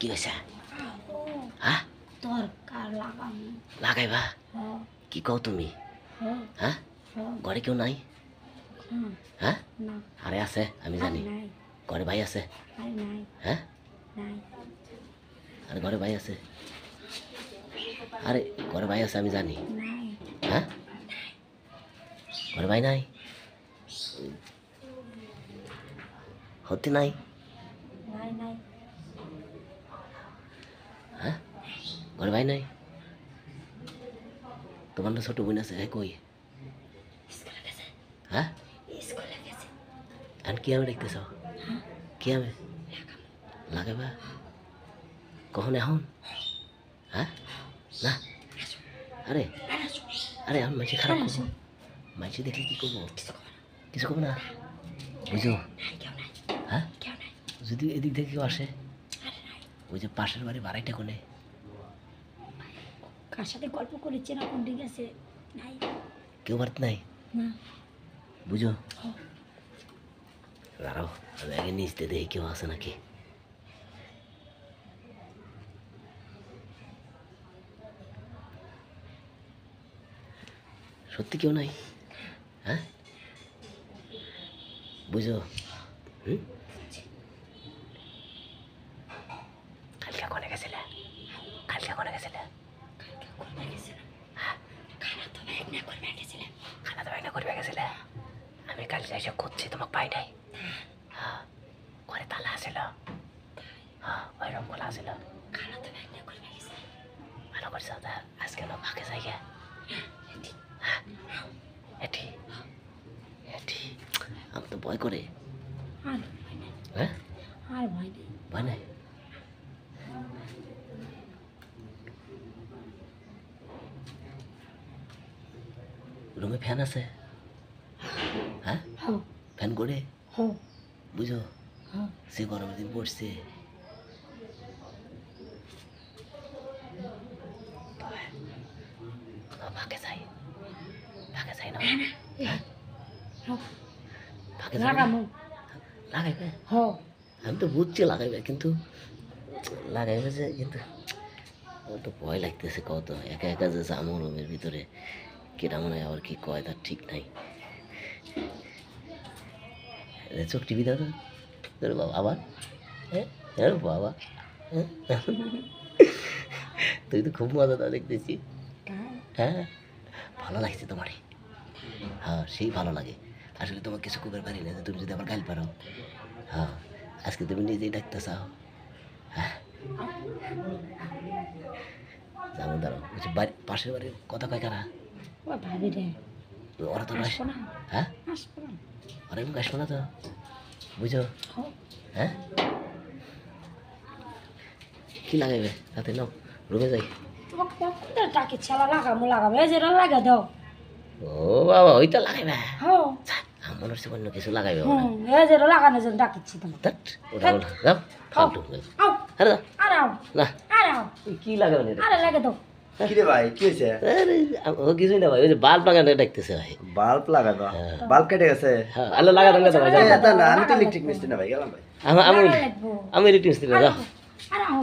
কি হয়েছে হ্যাঁ দরকার লাগানো লাগাইবা হ্যাঁ কি কও তুমি হ্যাঁ হ্যাঁ হ্যাঁ ঘরে কেউ নাই হ্যাঁ হ্যাঁ না আরে আছে আমি জানি নাই ঘরে ভাই আছে আরে নাই হ্যাঁ নাই আরে ঘরে ভাই আছে আরে ঘরে ভাই আছে আমি জানি নাই হ্যাঁ ঘরে ভাই নাই হতে নাই নাই নাই হ্যাঁ ঘরে ভাই নাই তোমার না ছোট বোন আছে কই স্কুলে গেছে হ্যাঁ স্কুলে গেছে আর কি আমি দেখতেছ কি আমি লাগাবা কখন এখন হ্যাঁ না আরে আরে আমি মাঝে খারাপ করবো মাঝে দেখলে কি করবো কিছু করবো না বুঝো হ্যাঁ যদি এদিক থেকে কেউ আসে ওই যে পাশের বাড়ি বাড়াইটা কোনে কার সাথে গল্প করেছে না কোন দিকে গেছে নাই কেউ বাড়িতে নাই না বুঝো দাঁড়াও আমি আগে নিচতে দেখি কেউ আছে নাকি সত্যি কেউ নাই হ্যাঁ বুঝো হুম কালকে কোনে গেছিলে কালকে কোনে গেছিলে কালকে করবে গেছিলাম খানা তো ব্যাগ না করবে গেছিলাম খানা তো একটা করবে গেছিলে আমি কালকে এসে খুঁজছি তোমাকে পাই নাই হ্যাঁ ঘরে তালা আসিল হ্যাঁ ওই রুম খোলা আসিল খানা তো ব্যাগ না করবে গেছিলাম ভালো করছো তা আজকে না ফাঁকে যাই গে এটি এটি আমি তো ভয় করে আর ভয় নেই হ্যাঁ আর ভয় নেই ভয় নাই রুমে ফ্যান আছে হ্যাঁ হ্যাঁ ফ্যান করে হ্যাঁ বুঝো হ্যাঁ সে গরমের দিন পড়ছে ফাঁকে যাই ফাঁকে যাই না হ্যাঁ ফাঁকে যাই না? লাগামো লাগাইবে হ্যাঁ আমি তো বুঝছি লাগাইবে কিন্তু লাগাইবে যে কিন্তু আমার তো ভয় লাগতেছে কত একা একা যে আমার রুমের ভিতরে কেটা মনে হয় আবার কি কয় তার ঠিক নাই চোখ টিভি দাও তো বাবা আবার হ্যাঁ বাবা হ্যাঁ তুই তো খুব মজাদার দেখতেছি হ্যাঁ ভালো লাগছে তোমারে হ্যাঁ সেই ভালো লাগে আসলে তোমার কিছু করতে পারি না যে তুমি যদি আবার গাল পারো হ্যাঁ আজকে তুমি নিজেই ডাকতে চাও হ্যাঁ যেমন ধরো বাড়ি পাশের বাড়ির কথা কয় কারা ও ভাবি রে ওরা তো আসবো না হ্যাঁ আসবো না ওরা এমন আসবো না তো বুঝো হ্যাঁ হ্যাঁ কি লাগাইবে তাতে নাও রুমে যাই তোমাকে কখন টাকে ছেলা লাগামো লাগাবো এই যে লাগা দাও ও বাবা ওইটা লাগাইবে হ্যাঁ আমার মনে হচ্ছে অন্য কিছু লাগাইবে এই যে লাগানোর জন্য ডাকিচ্ছি তোমাকে ধ্যাৎ, ওটা ওটা যাও ফালতু আও আরে যাও আরে আও না আরে আও কি লাগাবেন এটা আরে লাগে দাও কি রে ভাই কি হয়েছে আরে ও কিছুই না ভাই ওই যে বাল্ব লাগানো ডাকতেছে ভাই বাল্ব লাগানো বাল্ব কেটে গেছে হ্যাঁ আল্লাহ লাগা দেন ভাই না, না, আমি তো ইলেকট্রিক মিস্ত্রি না ভাই গেলাম ভাই আমি লাগা লাগবো আমি ইলেকট্রিক মিস্ত্রি না যাও আরে আও